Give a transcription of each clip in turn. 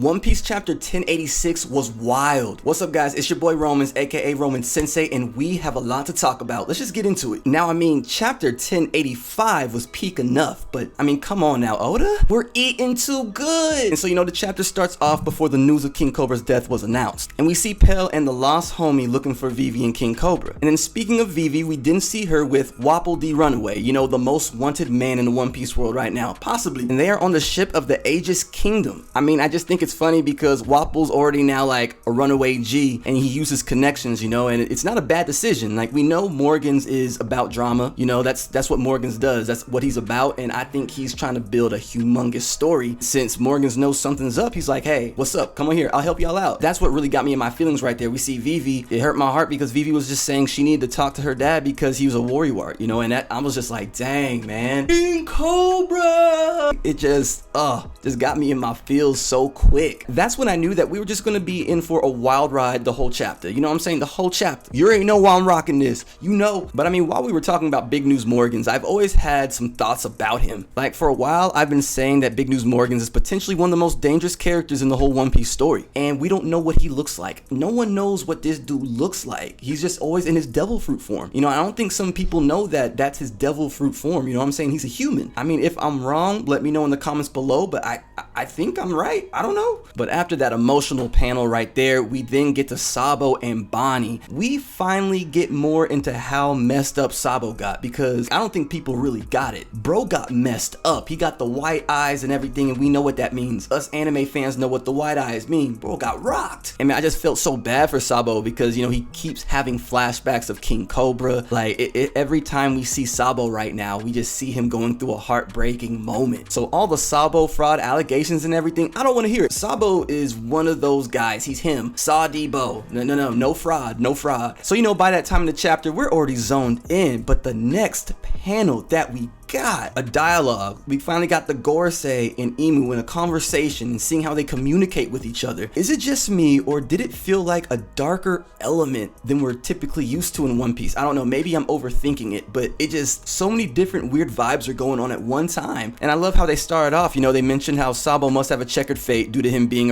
One Piece chapter 1086 was wild. What's up guys, it's your boy Romans, aka Roman Sensei, and we have a lot to talk about. Let's just get into it. Now, chapter 1085 was peak enough, but come on now, Oda? We're eating too good. And so, the chapter starts off before the news of King Cobra's death was announced. And we see Pell and the lost homie looking for Vivi and King Cobra. And then speaking of Vivi, we didn't see her with Wapple D Runaway, the most wanted man in the One Piece world right now, possibly. And they are on the ship of the Aegis Kingdom. I just think it's funny because Wapple's already now like a runaway G and he uses connections, and it's not a bad decision. Like, we know Morgan's is about drama, that's what Morgan's does. That's what he's about. And I think he's trying to build a humongous story. Since Morgan's knows something's up, he's like, hey, what's up? Come on here. I'll help y'all out. That's what really got me in my feelings right there. We see Vivi. It hurt my heart because Vivi was just saying she needed to talk to her dad because he was a warrior, and that I was just like, dang, man. King Cobra! It just got me in my feels so quick. That's when I knew that we were just gonna be in for a wild ride the whole chapter. You know what I'm saying? The whole chapter. You already know why I'm rocking this. But while we were talking about Big News Morgans, I've always had some thoughts about him. Like, for a while, I've been saying that Big News Morgans is potentially one of the most dangerous characters in the whole One Piece story. And we don't know what he looks like. No one knows what this dude looks like. He's just always in his devil fruit form. I don't think some people know that that's his devil fruit form. You know what I'm saying? He's a human. If I'm wrong, let me know in the comments below, but I think I'm right. I don't know. But after that emotional panel right there, we then get to Sabo and Bonnie. We finally get more into how messed up Sabo got, because I don't think people really got it. Bro got messed up. He got the white eyes and everything, and we know what that means. Us anime fans know what the white eyes mean. Bro got rocked. I just felt so bad for Sabo because, he keeps having flashbacks of King Cobra. Like, every time we see Sabo right now, we just see him going through a heartbreaking moment. So all the Sabo fraud allegations and everything, I don't want to hear it. Sabo is one of those guys. He's him. Sadibo. No fraud. So, by that time in the chapter, we're already zoned in. But the next panel that we got, a dialogue. We finally got the Gorosei and Imu in a conversation and seeing how they communicate with each other. Is it just me, or did it feel like a darker element than we're typically used to in One Piece? I don't know, maybe I'm overthinking it, but it just, so many different weird vibes are going on at one time. And I love how they started off, they mentioned how Sabo must have a checkered fate due to him being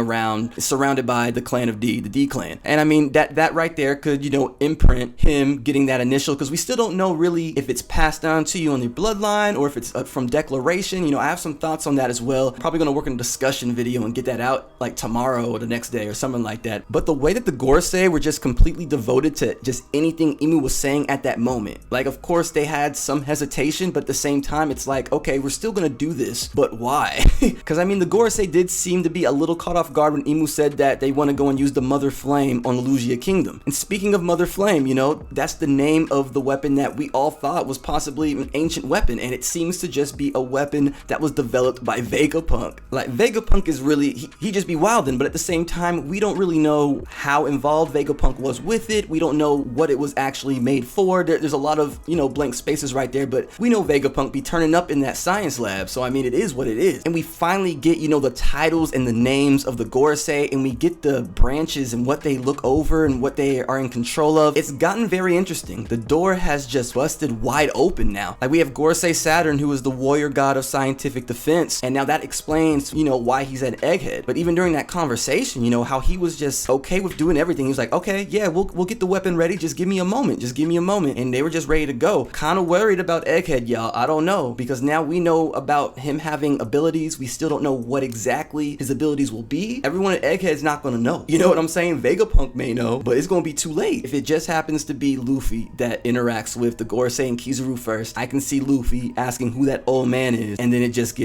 surrounded by the clan of D, the D clan. And that right there could, imprint him getting that initial, because we still don't know really if it's passed down to you on your bloodline or if it's from declaration. I have some thoughts on that as well. Probably gonna work on a discussion video and get that out like tomorrow or the next day or something like that. But the way that the Gorosei were just completely devoted to just anything Imu was saying at that moment. Like, of course they had some hesitation, but at the same time it's like, okay, we're still gonna do this, but why? Because the Gorosei did seem to be a little caught off guard when Imu said that they want to go and use the Mother Flame on the Lugia Kingdom. And speaking of Mother Flame, that's the name of the weapon that we all thought was possibly an ancient weapon, and it seems to just be a weapon that was developed by Vegapunk. Like, Vegapunk is really, he just be wildin', but at the same time, we don't really know how involved Vegapunk was with it. We don't know what it was actually made for. There's a lot of, blank spaces right there, but we know Vegapunk be turning up in that science lab, so it is what it is. And we finally get, the titles and the names of the Gorosei, and we get the branches and what they look over and what they are in control of. It's gotten very interesting. The door has just busted wide open now. Like, we have Gorosei Saturn, who is the warrior god of scientific defense, and now that explains, why he's at Egghead. But even during that conversation, how he was just okay with doing everything. He was like, okay, yeah, we'll get the weapon ready. Just give me a moment. And they were just ready to go. Kind of worried about Egghead, y'all. I don't know, because now we know about him having abilities. We still don't know what exactly his abilities will be. Everyone at Egghead's not gonna know. You know what I'm saying? Vegapunk may know, but it's gonna be too late. If it just happens to be Luffy that interacts with the Gorosei and Kizaru first, I can see Luffy asking who that old man is, and then it just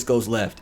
goes left.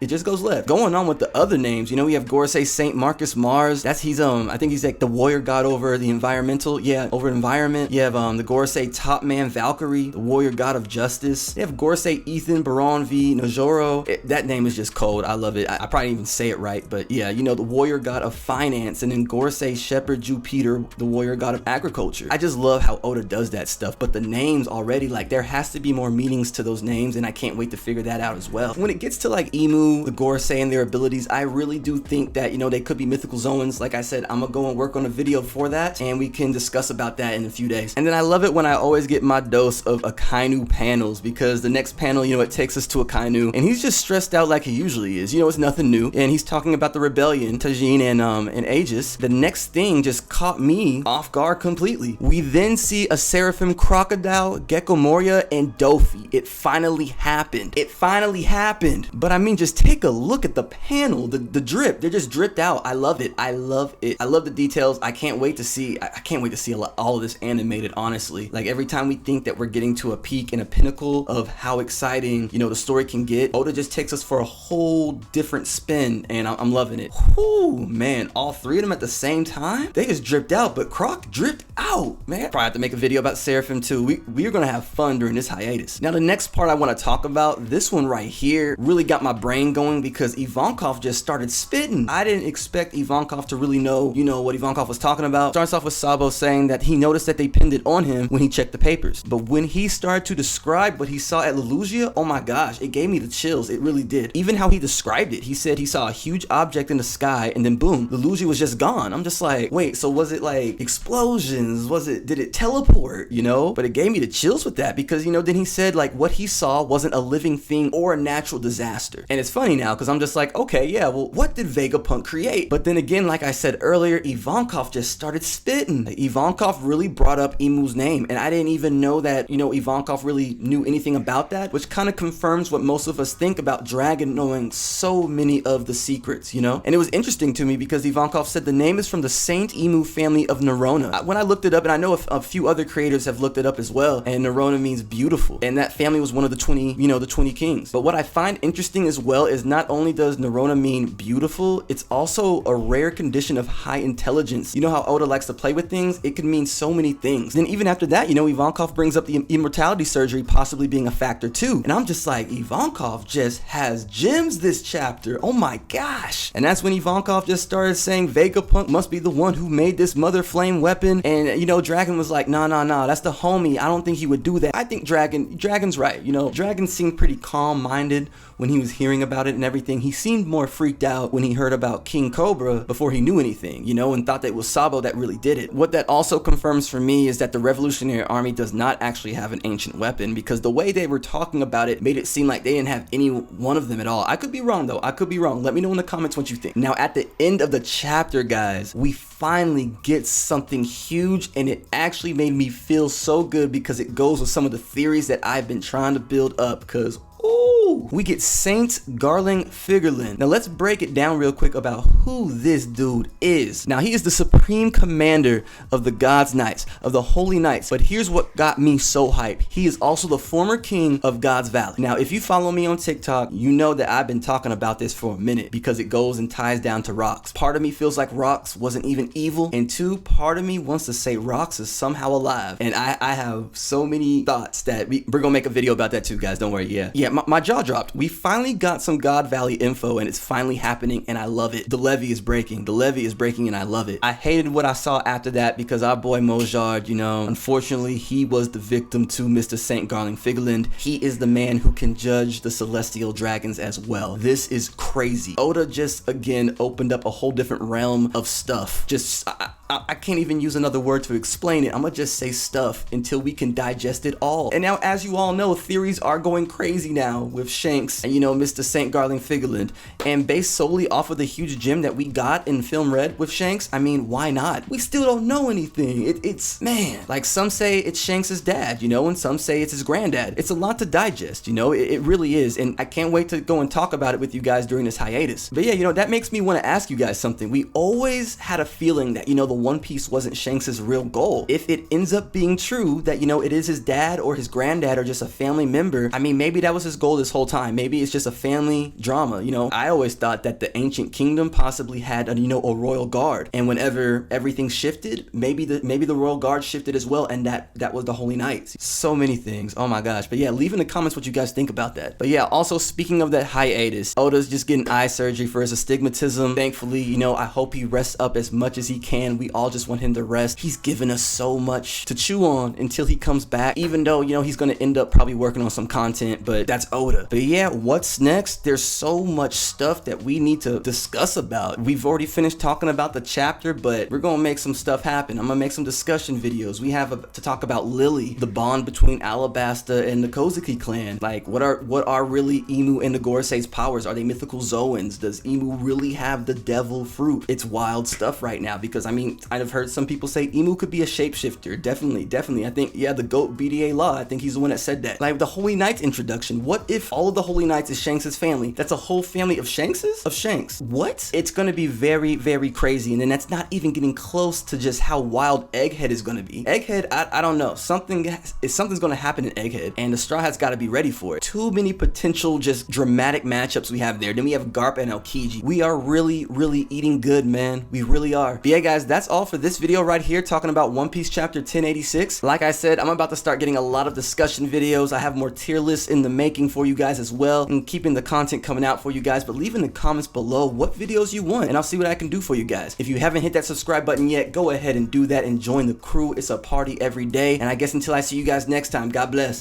Going on with the other names, we have Gorosei Saint Marcus Mars. I think he's like the warrior god over the environmental, over environment. You have the Gorosei Top Man Valkyrie, the warrior god of justice. You have Gorosei Ethan Baron V Nojoro. That name is just cold. I love it. I probably didn't even say it right, but yeah, the warrior god of finance, and then Gorosei Shepherd Jupiter, the warrior god of agriculture. I just love how Oda does that stuff, but the names already, like, there has to be more meanings to those names, and I can't wait to figure that out as well. When it gets to like Emu, the Gorosei, and their abilities, I really do think that, you know, they could be mythical zoans. Like I said, I'm gonna go and work on a video for that, and we can discuss about that in a few days. And then I love it when I always get my dose of Akainu panels, because the next panel, you know, it takes us to Akainu, and he's just stressed out like he usually is. You know, it's nothing new, and he's talking about the rebellion, Tajin and Aegis. The next thing just caught me off guard completely. We then see a Seraphim crocodile, Gecko Moria, and Dofi. It finally happened. It finally happened. But I mean, just take a look at the panel, the drip. They're just dripped out. I love it. I love it. I love the details. I can't wait to see. I can't wait to see all of this animated, honestly. Like every time we think that we're getting to a peak and a pinnacle of how exciting, you know, the story can get, Oda just takes us for a whole different spin, and I'm loving it. Whoo, man, all three of them at the same time? They just dripped out, but Croc dripped out, man. Probably have to make a video about Seraphim too. We're gonna have fun during this hiatus. Now the next part I want to talk about, this one right here, really got my brain going because Ivankov just started spitting. I didn't expect Ivankov to really know, you know, what Ivankov was talking about. Starts off with Sabo saying that he noticed that they pinned it on him when he checked the papers. But when he started to describe what he saw at Lelusia, oh my gosh, it gave me the chills. It really did. Even how he described it, he said he saw a huge object in the sky and then boom, Lelusia was just gone. I'm just like, wait, so was it like explosions? Did it teleport, you know? But it gave me the chills with that because, you know, then he said like what he saw wasn't a living thing or a natural disaster. And it's funny now because I'm just like, okay, yeah, well, what did Vegapunk create? But then again, like I said earlier, Ivankov just started spitting. Ivankov really brought up Emu's name, and I didn't even know that, you know, Ivankov really knew anything about that, which kind of confirms what most of us think about Dragon knowing so many of the secrets, you know? And it was interesting to me because Ivankov said the name is from the Saint Emu family of Nerona. When I looked it up, and I know a few other creators have looked it up as well, and Nerona means beautiful, and that family was one of the 20, you know, the 20 kings. But what I find interesting as well is not only does Nerona mean beautiful, it's also a rare condition of high intelligence. You know how Oda likes to play with things? It can mean so many things. Then even after that, you know, Ivankov brings up the immortality surgery possibly being a factor too. And I'm just like, Ivankov just has gems this chapter. Oh my gosh. And that's when Ivankov just started saying Vegapunk must be the one who made this mother flame weapon. And, you know, Dragon was like, nah, that's the homie. I don't think he would do that. I think Dragon's right. You know, Dragon seemed pretty calm-minded when he was hearing about it and everything. He seemed more freaked out when he heard about King Cobra before he knew anything, you know, and thought that it was Sabo that really did it. What that also confirms for me is that the Revolutionary Army does not actually have an ancient weapon, because the way they were talking about it made it seem like they didn't have any one of them at all. I could be wrong though. I could be wrong. Let me know in the comments what you think. Now at the end of the chapter, guys, we finally get something huge, and it actually made me feel so good because it goes with some of the theories that I've been trying to build up. Because ooh, we get Saint Garling Figurlin. Now let's break it down real quick about who this dude is. Now he is the supreme commander of the God's Knights, of the Holy Knights. But here's what got me so hyped. He is also the former king of God's Valley. Now if you follow me on TikTok, you know that I've been talking about this for a minute because it goes and ties down to Rox. Part of me feels like Rox wasn't even evil, and two, part of me wants to say Rox is somehow alive. And I have so many thoughts that we're gonna make a video about that too, guys. Don't worry. Yeah, my jaw dropped. We finally got some God Valley info, and it's finally happening, and I love it. The levee is breaking. The levee is breaking, and I love it. I hated what I saw after that because our boy Mojard, you know, unfortunately, he was the victim to Mr. Saint Garling Figurlin. He is the man who can judge the celestial dragons as well. This is crazy. Oda just, again, opened up a whole different realm of stuff. Just, I can't even use another word to explain it. I'm gonna just say stuff until we can digest it all. And now, as you all know, theories are going crazy now with Shanks and, you know, Mr. Saint Garling Figurlin. And based solely off of the huge gem that we got in Film Red with Shanks, I mean, why not? We still don't know anything. It's, man, like some say it's Shanks' dad, you know, and some say it's his granddad. It's a lot to digest, you know, it really is. And I can't wait to go and talk about it with you guys during this hiatus. But yeah, you know, that makes me want to ask you guys something. We always had a feeling that, you know, the One Piece wasn't Shanks' real goal. If it ends up being true that, you know, it is his dad or his granddad or just a family member, I mean, maybe that was his goal this this whole time. Maybe it's just a family drama, you know. I always thought that the ancient kingdom possibly had a, you know, a royal guard, and whenever everything shifted, maybe the royal guard shifted as well, and that was the Holy Knights. So many things. Oh my gosh. But yeah, leave in the comments what you guys think about that. But yeah, also speaking of that hiatus, Oda's just getting eye surgery for his astigmatism. Thankfully, you know, I hope he rests up as much as he can. We all just want him to rest. He's given us so much to chew on until he comes back, even though, you know, he's gonna end up probably working on some content, but that's Oda. But yeah, what's next? There's so much stuff that we need to discuss about. We've already finished talking about the chapter, but we're gonna make some stuff happen. I'm gonna make some discussion videos. We have to talk about Lily, the bond between Alabasta and the Kozuki clan. Like, what are really Imu and the Gorosei's powers? Are they mythical Zoans? Does Imu really have the devil fruit? It's wild stuff right now, because I mean, I've heard some people say Imu could be a shapeshifter. Definitely. I think, yeah, the GOAT BDA Law, I think he's the one that said that. Like the Holy Knights introduction. What if all of the Holy Knights is Shanks' family? That's a whole family of Shankses? Of Shanks. What? It's gonna be very, very crazy. And then that's not even getting close to just how wild Egghead is gonna be. Egghead, I don't know. Something's gonna happen in Egghead, and the Straw Hats gotta be ready for it. Too many potential just dramatic matchups we have there. Then we have Garp and Aokiji. We are really, really eating good, man. We really are. But yeah, guys, that's all for this video right here, talking about One Piece chapter 1086. Like I said, I'm about to start getting a lot of discussion videos. I have more tier lists in the making for you guys as well, and keeping the content coming out for you guys. But leave in the comments below what videos you want, and I'll see what I can do for you guys. If you haven't hit that subscribe button yet, go ahead and do that and join the crew. It's a party every day. And I guess until I see you guys next time, God bless.